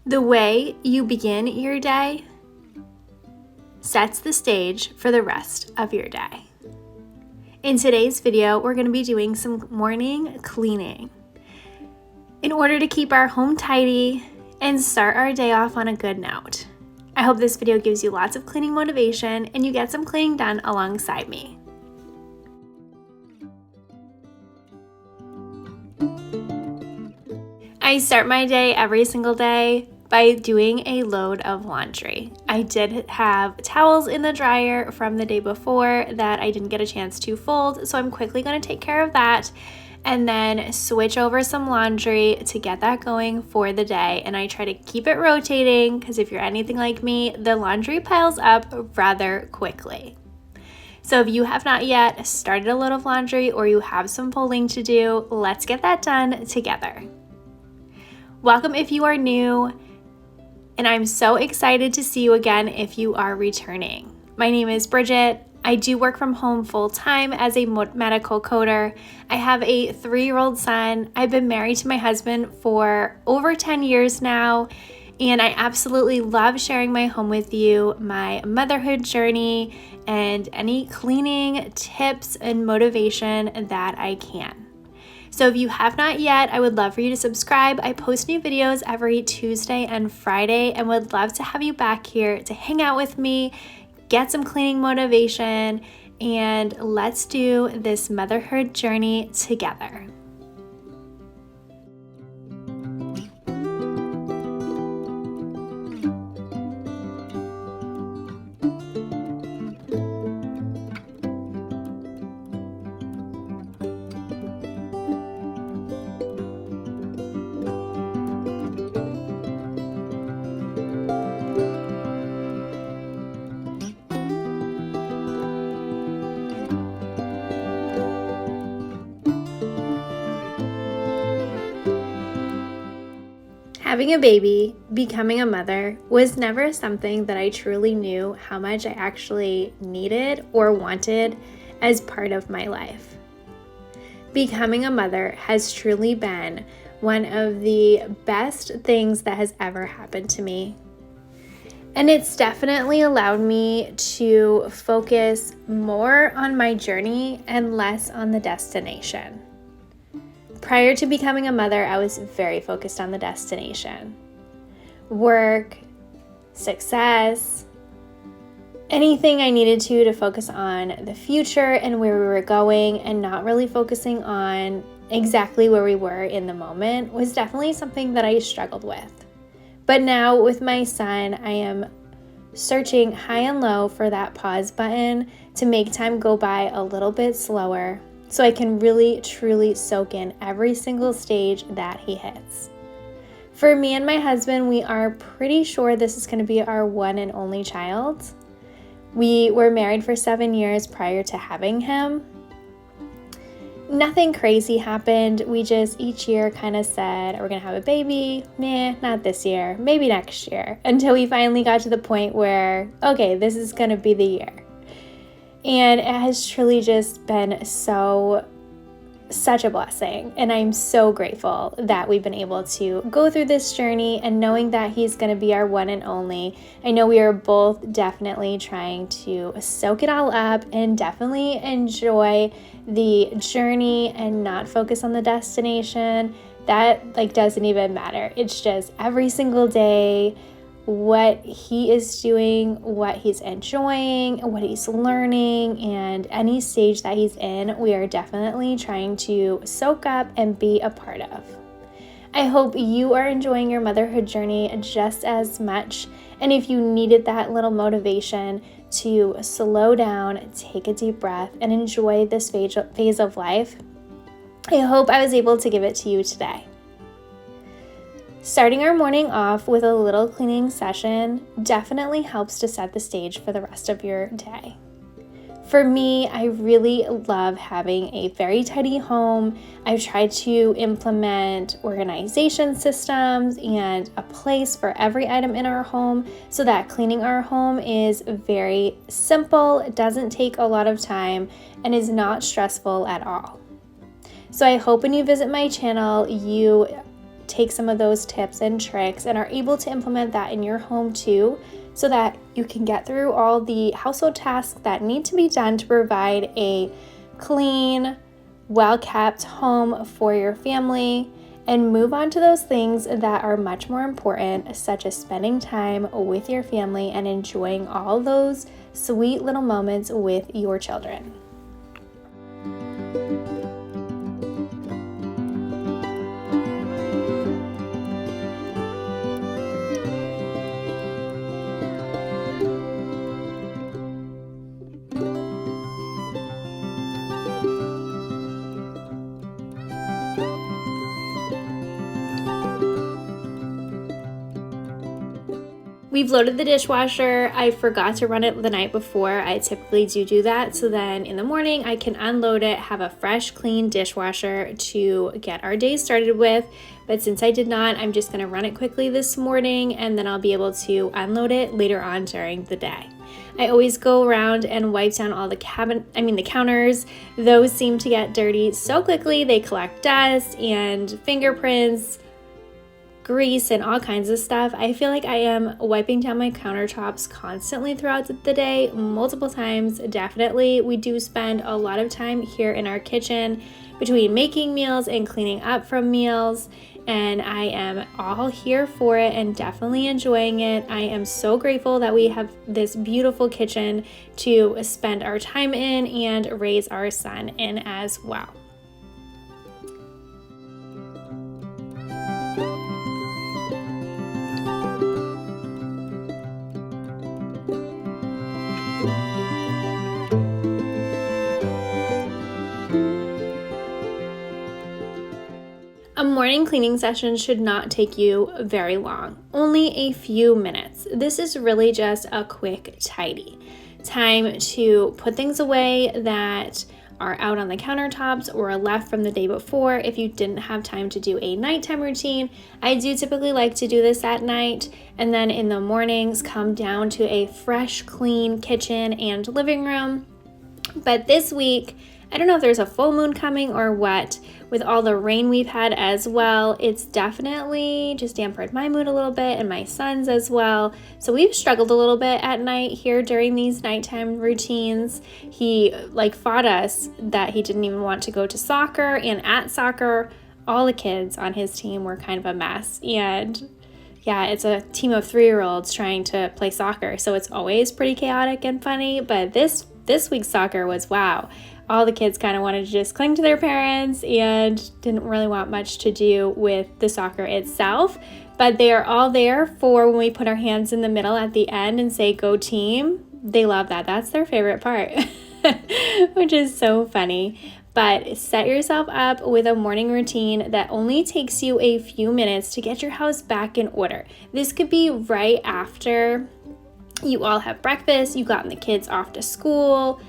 The way you begin your day sets the stage for the rest of your day. In today's video, we're going to be doing some morning cleaning in order to keep our home tidy and start our day off on a good note. I hope this video gives you lots of cleaning motivation and you get some cleaning done alongside me. I start my day every single day by doing a load of laundry. I did have towels in the dryer from the day before that I didn't get a chance to fold, so I'm quickly going to take care of that and then switch over some laundry to get that going for the day. And I try to keep it rotating because if you're anything like me, the laundry piles up rather quickly. So if you have not yet started a load of laundry or you have some folding to do, let's get that done together. Welcome if you are new. And I'm so excited to see you again if you are returning. My name is Bridget. I do work from home full-time as a medical coder. I have a 3-year-old son. I've been married to my husband for over 10 years now, and I absolutely love sharing my home with you, my motherhood journey, and any cleaning tips and motivation that I can. So if you have not yet, I would love for you to subscribe. I post new videos every Tuesday and Friday and would love to have you back here to hang out with me, get some cleaning motivation, and let's do this motherhood journey together. Having a baby, becoming a mother, was never something that I truly knew how much I actually needed or wanted as part of my life. Becoming a mother has truly been one of the best things that has ever happened to me. And it's definitely allowed me to focus more on my journey and less on the destination. Prior to becoming a mother, I was very focused on the destination. Work, success, anything I needed to focus on the future and where we were going, and not really focusing on exactly where we were in the moment was definitely something that I struggled with. But now with my son, I am searching high and low for that pause button to make time go by a little bit slower, so I can really, truly soak in every single stage that he hits. For me and my husband, we are pretty sure this is going to be our one and only child. We were married for 7 years prior to having him. Nothing crazy happened. We just each year kind of said, are we going to have a baby? Nah, not this year. Maybe next year. Until we finally got to the point where, okay, this is going to be the year. And it has truly just been such a blessing. And I'm so grateful that we've been able to go through this journey and knowing that he's going to be our one and only. I know we are both definitely trying to soak it all up and definitely enjoy the journey and not focus on the destination. That doesn't even matter. It's just every single day, what he is doing, what he's enjoying, what he's learning, and any stage that he's in, we are definitely trying to soak up and be a part of. I hope you are enjoying your motherhood journey just as much, and if you needed that little motivation to slow down, take a deep breath, and enjoy this phase of life, I hope I was able to give it to you today. Starting our morning off with a little cleaning session definitely helps to set the stage for the rest of your day. For me, I really love having a very tidy home. I've tried to implement organization systems and a place for every item in our home so that cleaning our home is very simple, it doesn't take a lot of time, and is not stressful at all. So I hope when you visit my channel, you take some of those tips and tricks and are able to implement that in your home too, so that you can get through all the household tasks that need to be done to provide a clean, well-kept home for your family, and move on to those things that are much more important, such as spending time with your family and enjoying all those sweet little moments with your children. We've loaded the dishwasher. I forgot to run it the night before. I typically do that, so then in the morning I can unload it, have a fresh, clean dishwasher to get our day started with. But since I did not, I'm just gonna run it quickly this morning, and then I'll be able to unload it later on during the day. I always go around and wipe down all the counters. Those seem to get dirty so quickly. They collect dust and fingerprints, grease, and all kinds of stuff. I feel like I am wiping down my countertops constantly throughout the day, multiple times, definitely. We do spend a lot of time here in our kitchen between making meals and cleaning up from meals, and I am all here for it and definitely enjoying it. I am so grateful that we have this beautiful kitchen to spend our time in and raise our son in as well. A morning cleaning session should not take you very long, only a few minutes. This is really just a quick tidy. Time to put things away that are out on the countertops or left from the day before if you didn't have time to do a nighttime routine. I do typically like to do this at night, and then in the mornings come down to a fresh, clean kitchen and living room. But this week, I don't know if there's a full moon coming or what, with all the rain we've had as well. It's definitely just dampened my mood a little bit and my son's as well. So we've struggled a little bit at night here during these nighttime routines. He fought us that he didn't even want to go to soccer, and at soccer, all the kids on his team were kind of a mess. And yeah, it's a team of 3-year-olds trying to play soccer, so it's always pretty chaotic and funny. But this week's soccer was wow. All the kids kind of wanted to just cling to their parents and didn't really want much to do with the soccer itself. But they are all there for when we put our hands in the middle at the end and say, "Go team." They love that. That's their favorite part, which is so funny. But set yourself up with a morning routine that only takes you a few minutes to get your house back in order. This could be right after you all have breakfast, you've gotten the kids off to school,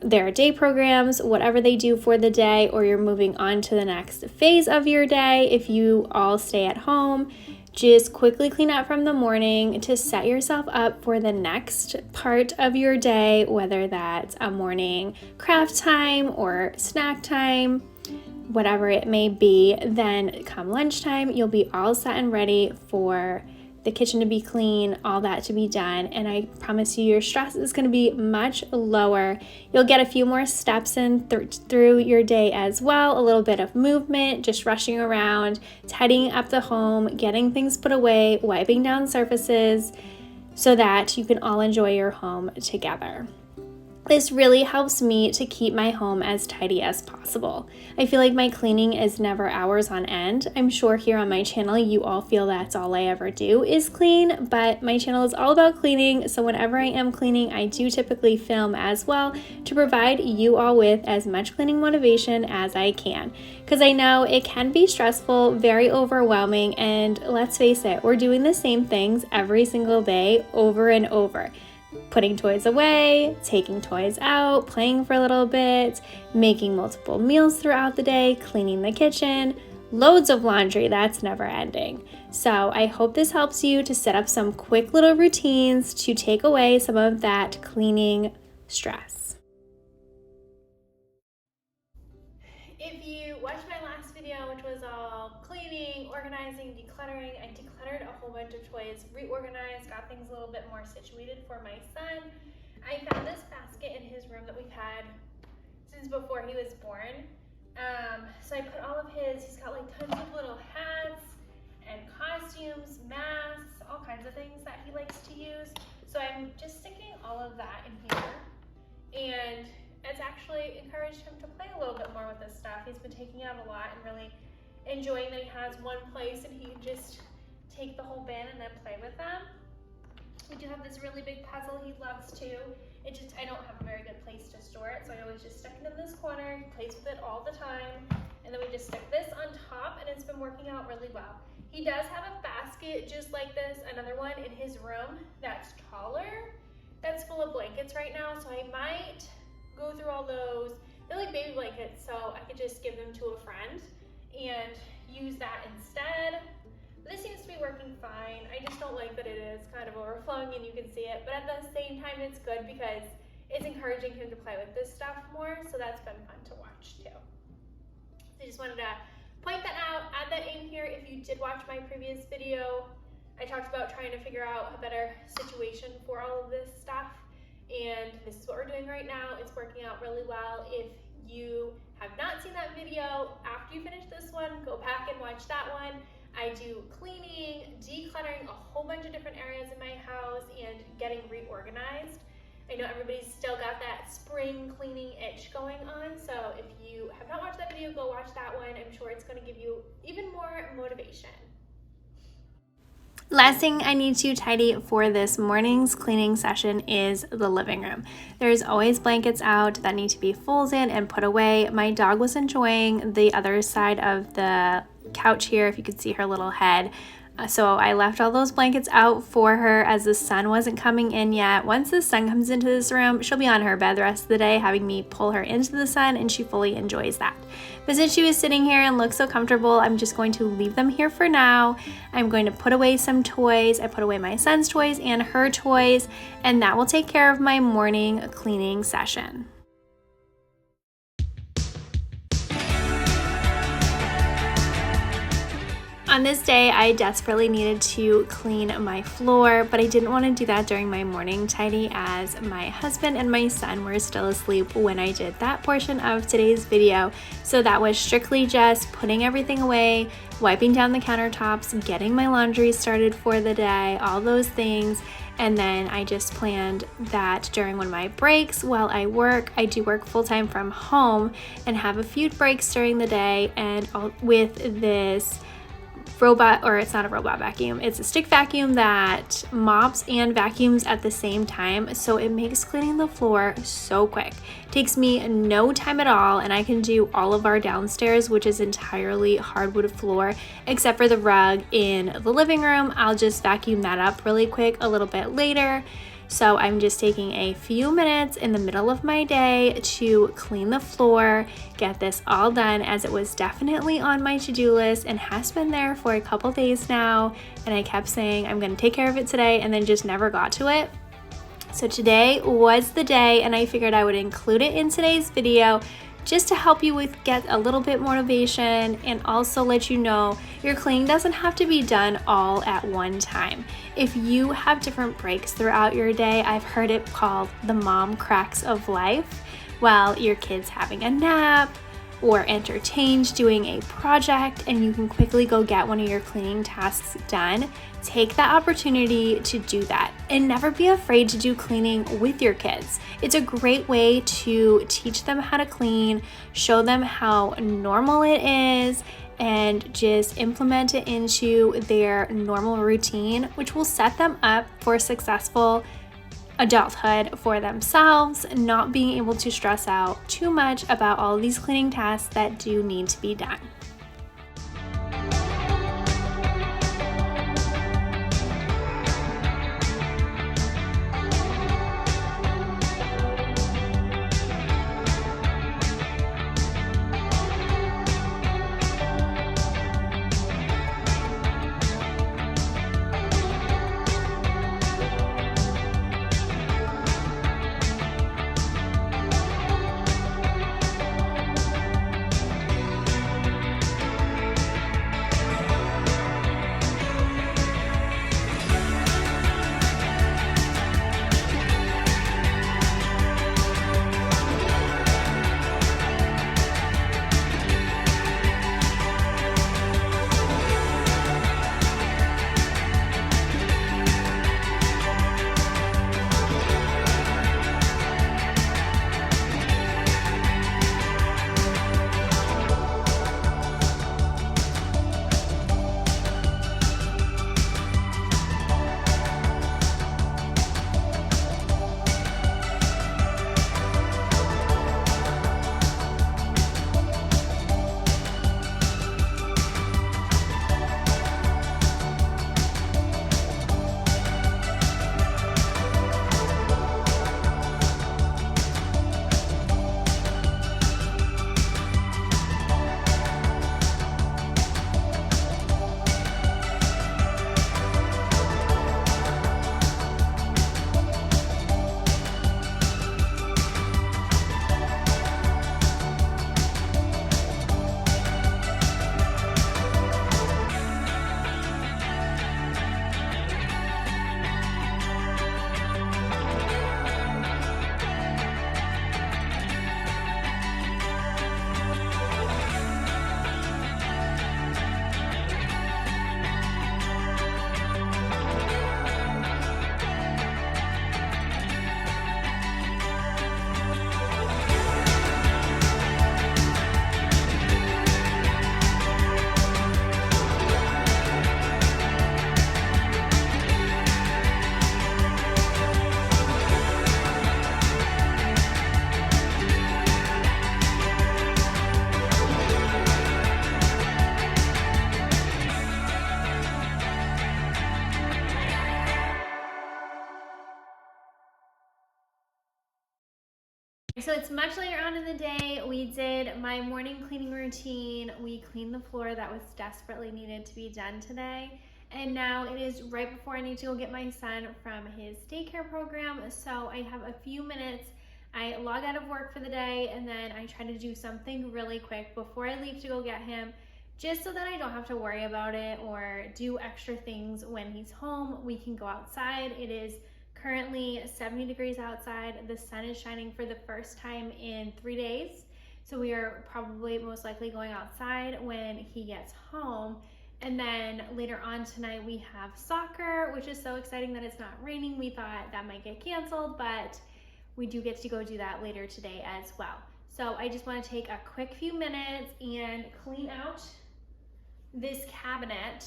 their day programs, whatever they do for the day, or you're moving on to the next phase of your day. If you all stay at home, just quickly clean up from the morning to set yourself up for the next part of your day, whether that's a morning craft time or snack time, whatever it may be. Then come lunchtime, you'll be all set and ready for the kitchen to be clean, all that to be done, and I promise you your stress is going to be much lower. You'll get a few more steps in through your day as well, a little bit of movement, just rushing around, tidying up the home, getting things put away, wiping down surfaces so that you can all enjoy your home together. This really helps me to keep my home as tidy as possible. I feel like my cleaning is never hours on end. I'm sure here on my channel you all feel that's all I ever do is clean, but my channel is all about cleaning, so whenever I am cleaning, I do typically film as well to provide you all with as much cleaning motivation as I can. Because I know it can be stressful, very overwhelming, and let's face it, we're doing the same things every single day over and over. Putting toys away, taking toys out, playing for a little bit, making multiple meals throughout the day, cleaning the kitchen, loads of laundry, that's never ending. So I hope this helps you to set up some quick little routines to take away some of that cleaning stress. If you watched my last video, video, which was all cleaning, organizing, decluttering. I decluttered a whole bunch of toys, reorganized, got things a little bit more situated for my son. I found this basket in his room that we've had since before he was born. So I put all of he's got like tons of little hats and costumes, masks, all kinds of things that he likes to use. So I'm just sticking all of that in here, and it's actually encouraged him to play a little bit more with this stuff. He's been taking out a lot and really enjoying that he has one place and he can just take the whole bin and then play with them. We do have this really big puzzle he loves too. I don't have a very good place to store it, so I always just stick it in this corner. He plays with it all the time. And then we just stick this on top, and it's been working out really well. He does have a basket just like this, another one in his room that's taller, that's full of blankets right now, so I might go through all those. They're like baby blankets, so I could just give them to a friend and use that instead. This seems to be working fine. I just don't like that it is kind of overflowing and you can see it, but at the same time it's good because it's encouraging him to play with this stuff more, so that's been fun to watch too. So I just wanted to point that out, add that in here. If you did watch my previous video, I talked about trying to figure out a better situation for all of this stuff, and this is what we're doing right now. It's working out really well. If you have not seen that video, after you finish this one, go back and watch that one. I do cleaning, decluttering a whole bunch of different areas in my house, and getting reorganized. I know everybody's still got that spring cleaning itch going on, so if you have not watched that video, go watch that one. I'm sure it's going to give you even more motivation. Last thing I need to tidy for this morning's cleaning session is the living room. There's always blankets out that need to be folded and put away. My dog was enjoying the other side of the couch here, if you could see her little head. So I left all those blankets out for her as the sun wasn't coming in yet. Once the sun comes into this room, she'll be on her bed the rest of the day, having me pull her into the sun, and she fully enjoys that. But since she was sitting here and looks so comfortable, I'm just going to leave them here for now. I'm going to put away some toys. I put away my son's toys and her toys, and that will take care of my morning cleaning session. On this day, I desperately needed to clean my floor, but I didn't want to do that during my morning tidy as my husband and my son were still asleep when I did that portion of today's video. So that was strictly just putting everything away, wiping down the countertops, getting my laundry started for the day, all those things. And then I just planned that during one of my breaks while I work. I do work full-time from home and have a few breaks during the day, and with this robot, or it's not a robot vacuum, it's a stick vacuum that mops and vacuums at the same time, so it makes cleaning the floor so quick. It takes me no time at all, and I can do all of our downstairs, which is entirely hardwood floor except for the rug in the living room. I'll just vacuum that up really quick a little bit later. So I'm just taking a few minutes in the middle of my day to clean the floor, get this all done, as it was definitely on my to-do list and has been there for a couple days now. And I kept saying I'm going to take care of it today and then just never got to it. So today was the day, and I figured I would include it in today's video just to help you get a little bit motivation, and also let you know your cleaning doesn't have to be done all at one time. If you have different breaks throughout your day, I've heard it called the mom cracks of life, while your kid's having a nap or entertained doing a project, and you can quickly go get one of your cleaning tasks done. Take that opportunity to do that, and never be afraid to do cleaning with your kids. It's a great way to teach them how to clean, show them how normal it is, and just implement it into their normal routine, which will set them up for successful adulthood for themselves, not being able to stress out too much about all these cleaning tasks that do need to be done. So it's much later on in the day. We did my morning cleaning routine. We cleaned the floor that was desperately needed to be done today. And now it is right before I need to go get my son from his daycare program. So I have a few minutes. I log out of work for the day and then I try to do something really quick before I leave to go get him, just so that I don't have to worry about it or do extra things when he's home. We can go outside. It is currently 70 degrees outside. The sun is shining for the first time in 3 days. So we are probably most likely going outside when he gets home. And then later on tonight we have soccer, which is so exciting that it's not raining. We thought that might get canceled, but we do get to go do that later today as well. So I just want to take a quick few minutes and clean out this cabinet.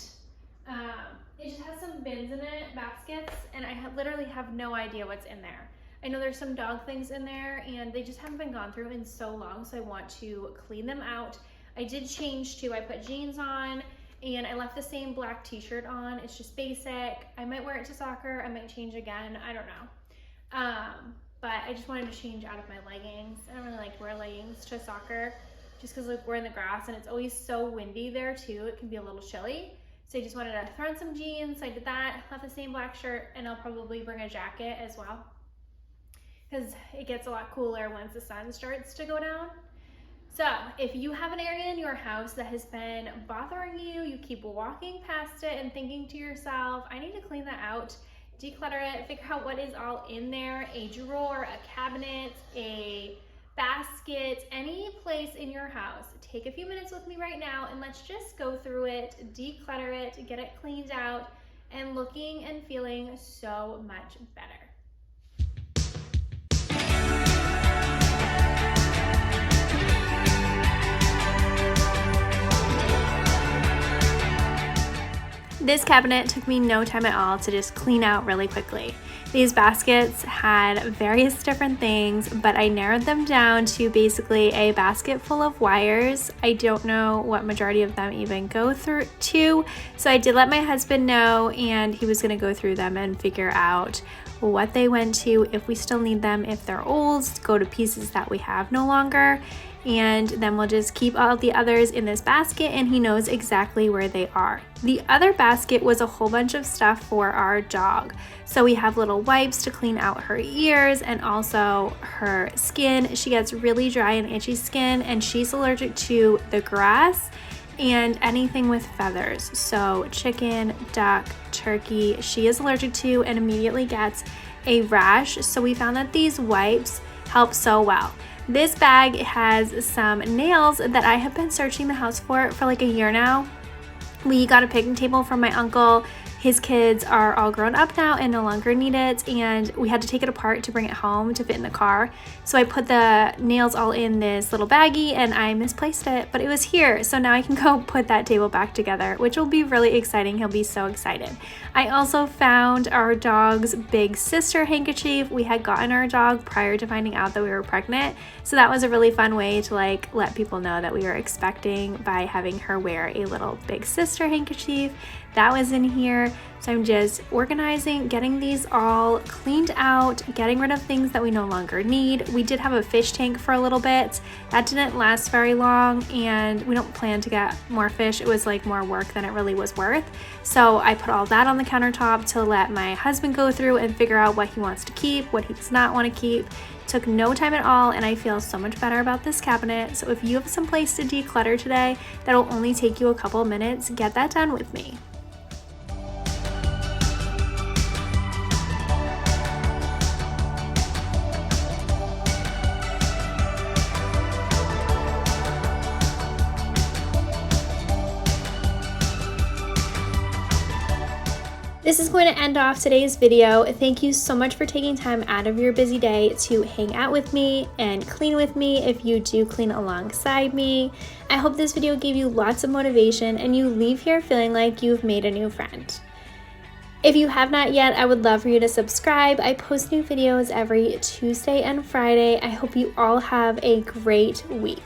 It just has some bins in it, baskets, and I literally have no idea what's in there. I know there's some dog things in there and they just haven't been gone through in so long, so I want to clean them out. I did change too. I put jeans on and I left the same black t-shirt on. It's just basic. I might wear it to soccer. I might change again. I don't know. But I just wanted to change out of my leggings. I don't really like to wear leggings to soccer just because like we're in the grass and it's always so windy there too. It can be a little chilly. So I just wanted to throw on some jeans. So I did that, left the same black shirt, and I'll probably bring a jacket as well because it gets a lot cooler once the sun starts to go down. So if you have an area in your house that has been bothering you, you keep walking past it and thinking to yourself, I need to clean that out, declutter it, figure out what is all in there, a drawer, a cabinet, a basket, any place in your house, take a few minutes with me right now and let's just go through it, declutter it, get it cleaned out, and looking and feeling so much better. This cabinet took me no time at all to just clean out really quickly. These baskets had various different things, but I narrowed them down to basically a basket full of wires. I don't know what majority of them even go through to, so I did let my husband know, and he was gonna go through them and figure out what they went to, if we still need them, if they're old, go to pieces that we have no longer, and then we'll just keep all the others in this basket and he knows exactly where they are. The other basket was a whole bunch of stuff for our dog. So we have little wipes to clean out her ears and also her skin. She gets really dry and itchy skin and she's allergic to the grass and anything with feathers. So chicken, duck, turkey, she is allergic to and immediately gets a rash. So we found that these wipes help so well. This bag has some nails that I have been searching the house for like a year now. We got a picnic table from my uncle. His kids are all grown up now and no longer need it, and we had to take it apart to bring it home to fit in the car. So I put the nails all in this little baggie and I misplaced it, but it was here. So now I can go put that table back together, which will be really exciting. He'll be so excited. I also found our dog's big sister handkerchief. We had gotten our dog prior to finding out that we were pregnant. So that was a really fun way to like let people know that we were expecting by having her wear a little big sister handkerchief. That was in here. So I'm just organizing, getting these all cleaned out, getting rid of things that we no longer need. We did have a fish tank for a little bit. That didn't last very long and we don't plan to get more fish. It was like more work than it really was worth. So I put all that on the countertop to let my husband go through and figure out what he wants to keep, what he does not want to keep. Took no time at all and I feel so much better about this cabinet. So if you have some place to declutter today that'll only take you a couple of minutes, get that done with me. This is going to end off today's video. Thank you so much for taking time out of your busy day to hang out with me and clean with me if you do clean alongside me. I hope this video gave you lots of motivation and you leave here feeling like you've made a new friend. If you have not yet, I would love for you to subscribe. I post new videos every Tuesday and Friday. I hope you all have a great week.